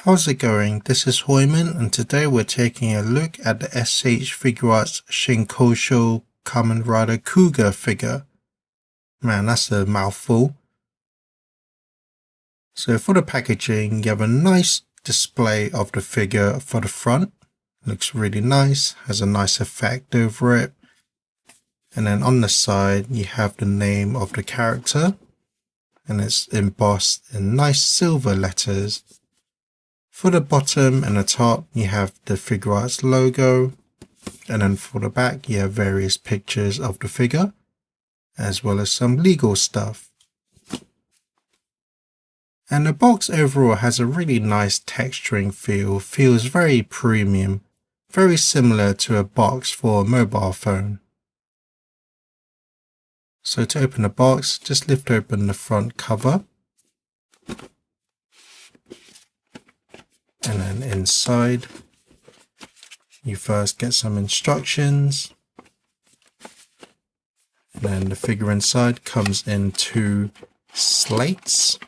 How's it going? This is Hoiman, and today we're taking a look at the S.H.Figuarts Shinkocchou Kamen Kuuga figure. Man, that's a mouthful. So for the packaging, you have a nice display of the figure for the front. Looks really nice, has a nice effect over it. And then on the side, you have the name of the character, and it's embossed in nice silver letters. For the bottom and the top, you have the Figuarts logo, and then for the back, you have various pictures of the figure, as well as some legal stuff. And the box overall has a really nice texturing feel, feels very premium, very similar to a box for a mobile phone. So to open the box, just lift open the front cover. And then inside, you first get some instructions. And then the figure inside comes in 2 slates.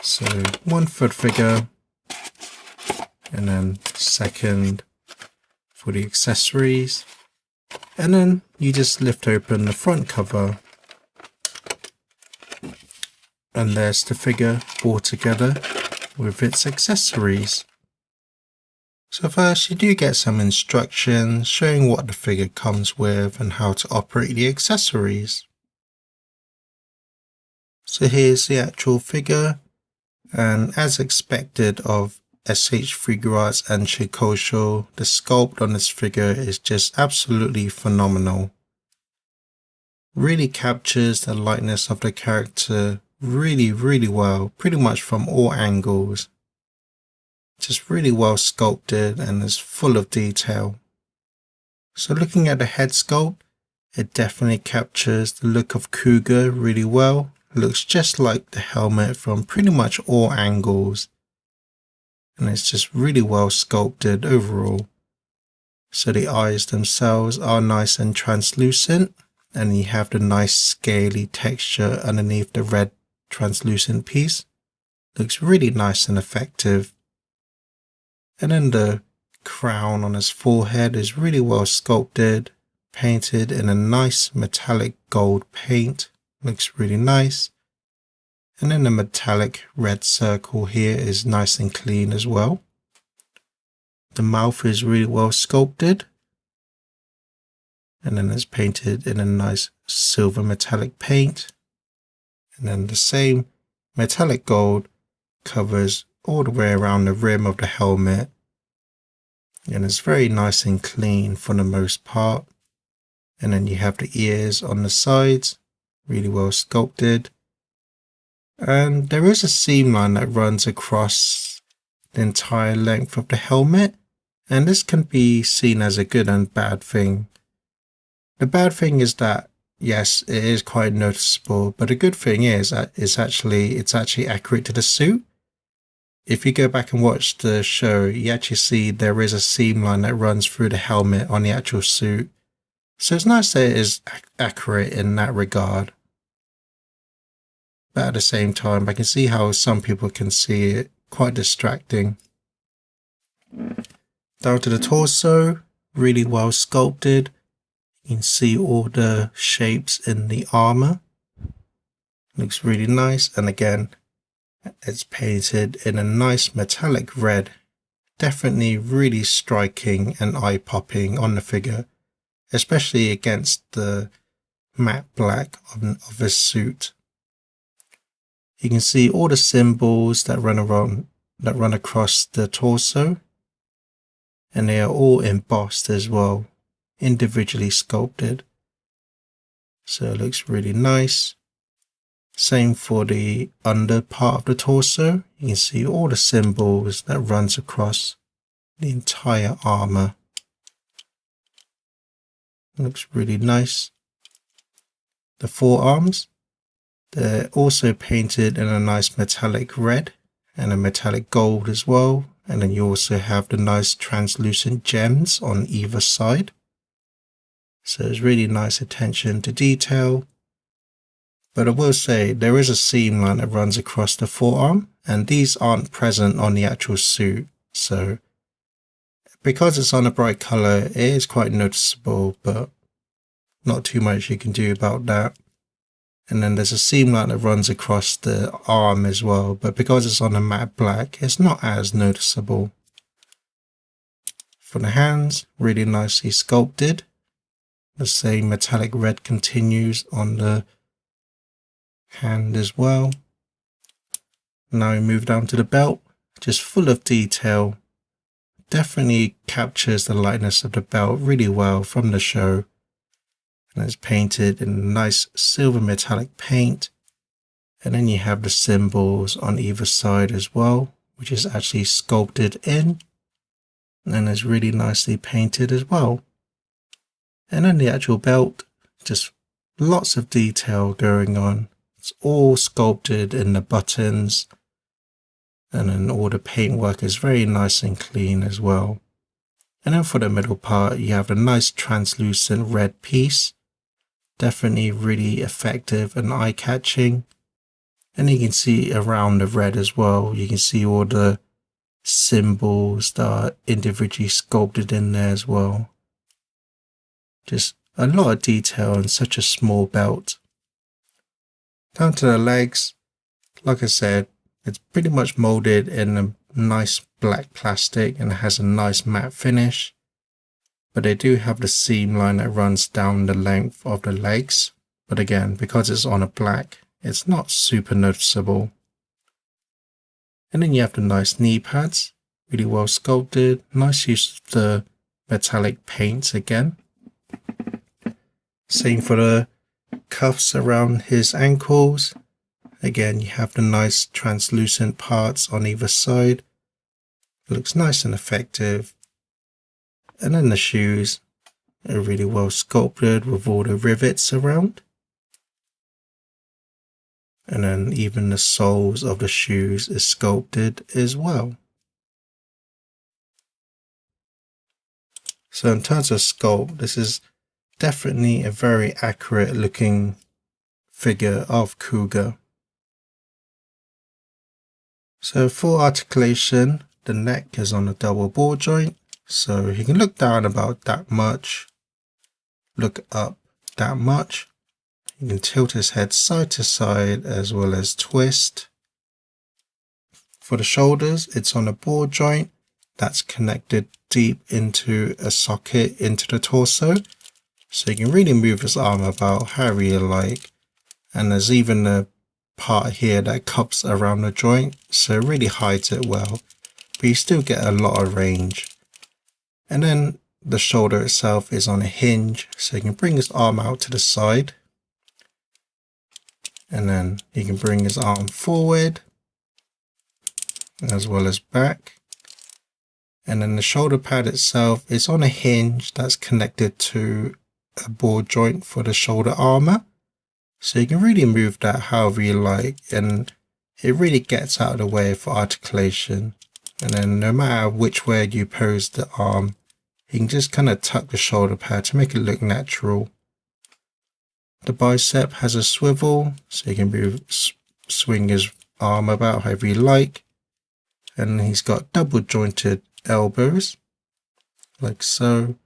So one for the figure, and then second for the accessories. And then you just lift open the front cover. And there's the figure all together with its accessories. So first you do get some instructions showing what the figure comes with and how to operate the accessories. So here's the actual figure, and as expected of S.H.Figuarts and Shinkocchou, the sculpt on this figure is just absolutely phenomenal. Really captures the likeness of the character really well, pretty much from all angles. Just really well sculpted and is full of detail. So looking at the head sculpt, it definitely captures the look of Kuuga really well. Looks just like the helmet from pretty much all angles. And it's just really well sculpted overall. So the eyes themselves are nice and translucent, and you have the nice scaly texture underneath the red translucent piece. Looks really nice and effective. And then the crown on his forehead is really well sculpted, painted in a nice metallic gold paint. Looks really nice. And then the metallic red circle here is nice and clean as well. The mouth is really well sculpted. And then it's painted in a nice silver metallic paint. And then the same metallic gold covers all the way around the rim of the helmet. And it's very nice and clean for the most part. And then you have the ears on the sides, really well sculpted. And there is a seam line that runs across the entire length of the helmet. And this can be seen as a good and bad thing. The bad thing is that yes, it is quite noticeable, but the good thing is that it's actually accurate to the suit. If you go back and watch the show, you actually see there is a seam line that runs through the helmet on the actual suit. So it's nice that it is accurate in that regard. But at the same time, I can see how some people can see it quite distracting. Down to the torso, really well sculpted. You can see all the shapes in the armor. Looks really nice, and again, it's painted in a nice metallic red. Definitely really striking and eye-popping on the figure, especially against the matte black of his suit. You can see all the symbols that run across the torso, and they are all embossed as well, individually sculpted. So it looks really nice. Same for the under part of the torso. You can see all the symbols that runs across the entire armor. Looks really nice. The forearms, they're also painted in a nice metallic red and a metallic gold as well. And then you also have the nice translucent gems on either side. So there's really nice attention to detail. But I will say there is a seam line that runs across the forearm, and these aren't present on the actual suit. So because it's on a bright color, it is quite noticeable, but not too much you can do about that. And then there's a seam line that runs across the arm as well, but because it's on a matte black, it's not as noticeable. For the hands, really nicely sculpted. The same metallic red continues on the hand as well. Now we move down to the belt, just full of detail. Definitely captures the lightness of the belt really well from the show. And it's painted in a nice silver metallic paint. And then you have the symbols on either side as well, which is actually sculpted in. And it's really nicely painted as well. And then the actual belt, just lots of detail going on. It's all sculpted in the buttons. And then all the paintwork is very nice and clean as well. And then for the middle part, you have a nice translucent red piece. Definitely really effective and eye-catching. And you can see around the red as well, you can see all the symbols that are individually sculpted in there as well. Just a lot of detail in such a small belt. Down to the legs, like I said, it's pretty much molded in a nice black plastic and it has a nice matte finish. But they do have the seam line that runs down the length of the legs. But again, because it's on a black, it's not super noticeable. And then you have the nice knee pads, really well sculpted. Nice use of the metallic paints again. Same for the cuffs around his ankles. Again, you have the nice translucent parts on either side. It looks nice and effective. And then the shoes are really well sculpted with all the rivets around. And then even the soles of the shoes is sculpted as well. So in terms of sculpt, this is definitely a very accurate looking figure of Kuuga. So for articulation, the neck is on a double ball joint. So he can look down about that much, look up that much. You can tilt his head side to side as well as twist. For the shoulders, it's on a ball joint that's connected deep into a socket into the torso. So you can really move his arm about however you like. And there's even a part here that cups around the joint, so it really hides it well. But you still get a lot of range. And then the shoulder itself is on a hinge, so you can bring his arm out to the side. And then you can bring his arm forward as well as back. And then the shoulder pad itself is on a hinge that's connected to a ball joint for the shoulder armor. So you can really move that however you like, and it really gets out of the way for articulation. And then no matter which way you pose the arm, you can just kind of tuck the shoulder pad to make it look natural. The bicep has a swivel, so you can swing his arm about however you like. And he's got double jointed elbows, like so.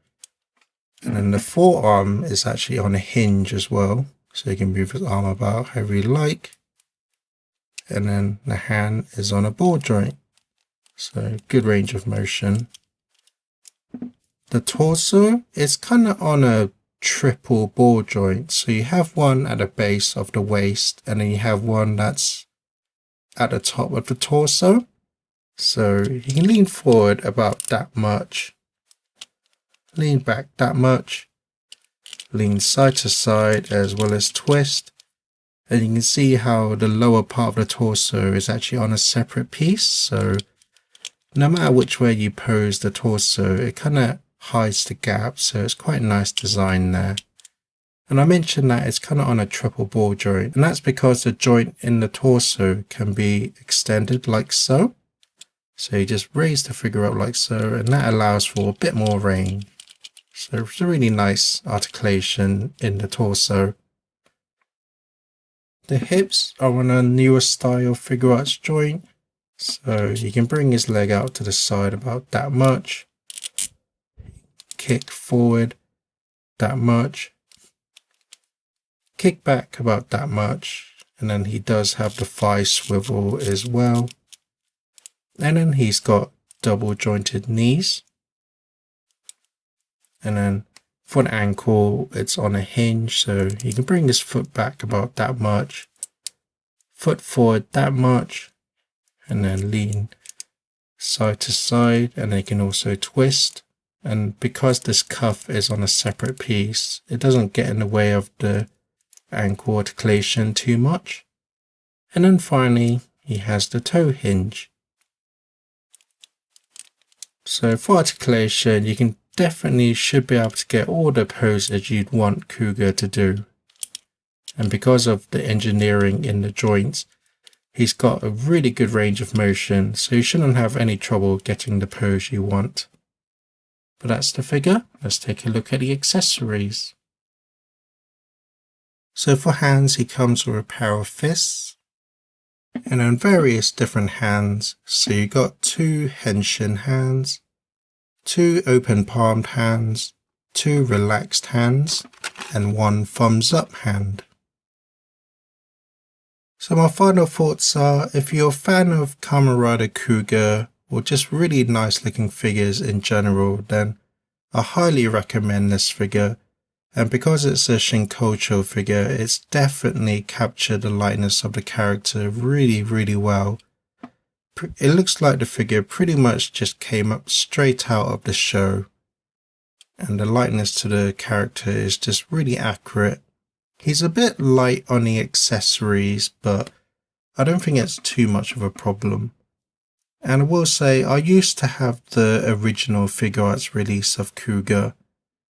And then the forearm is actually on a hinge as well, so you can move his arm about however you like. And then the hand is on a ball joint, so good range of motion. The torso is kind of on a triple ball joint, so you have one at the base of the waist and then you have one that's at the top of the torso. So you can lean forward about that much, lean back that much, lean side to side as well as twist. And you can see how the lower part of the torso is actually on a separate piece. So no matter which way you pose the torso, it kind of hides the gap. So it's quite a nice design there. And I mentioned that it's kind of on a triple ball joint. And that's because the joint in the torso can be extended like so. So you just raise the figure up like so, and that allows for a bit more range. So it's a really nice articulation in the torso. The hips are on a newer style Figuarts joint, So you can bring his leg out to the side about that much, kick forward that much, kick back about that much, and then he does have the thigh swivel as well. And then he's got double jointed knees. And then for the ankle, it's on a hinge, so you can bring his foot back about that much, foot forward that much, and then lean side to side, and they can also twist. And because this cuff is on a separate piece, it doesn't get in the way of the ankle articulation too much. And then finally, he has the toe hinge. So for articulation, you can definitely should be able to get all the poses you'd want Kuuga to do. And because of the engineering in the joints, he's got a really good range of motion, so you shouldn't have any trouble getting the pose you want. But that's the figure. Let's take a look at the accessories. So for hands, he comes with a pair of fists and then various different hands. So you got 2 henshin hands, 2 open palmed hands, 2 relaxed hands, and 1 thumbs up hand. So my final thoughts are, if you're a fan of Kamen Rider Kuuga or just really nice looking figures in general, then I highly recommend this figure. And because it's a Shinkocchou figure, it's definitely captured the likeness of the character really well. It looks like the figure pretty much just came up straight out of the show. And the likeness to the character is just really accurate. He's a bit light on the accessories, but I don't think it's too much of a problem. And I will say, I used to have the original Figuarts release of Kuuga.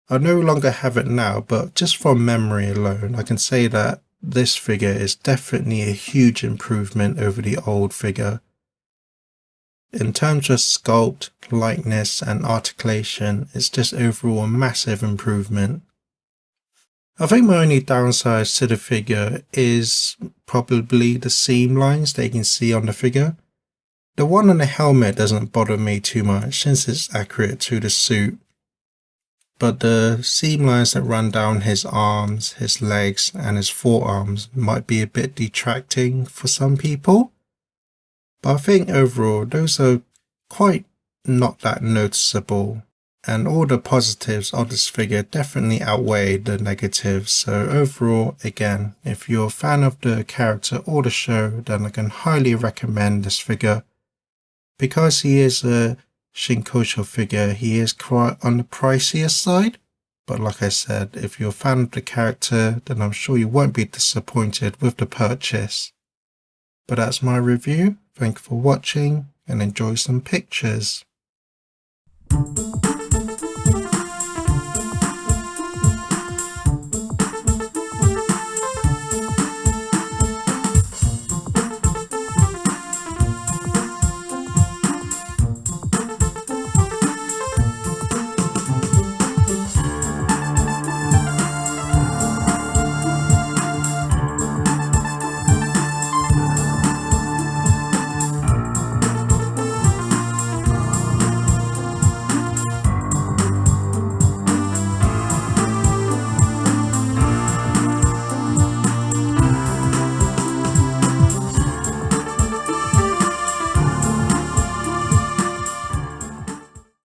I no longer have it now, but just from memory alone, I can say that this figure is definitely a huge improvement over the old figure. In terms of sculpt, likeness, and articulation, it's just overall a massive improvement. I think my only downside to the figure is probably the seam lines that you can see on the figure. The one on the helmet doesn't bother me too much since it's accurate to the suit. But the seam lines that run down his arms, his legs, and his forearms might be a bit detracting for some people. But I think overall, those are quite not that noticeable. And all the positives of this figure definitely outweigh the negatives. So overall, again, if you're a fan of the character or the show, then I can highly recommend this figure. Because he is a Shinkocchou figure, he is quite on the pricier side. But like I said, if you're a fan of the character, then I'm sure you won't be disappointed with the purchase. But that's my review. Thank you for watching and enjoy some pictures.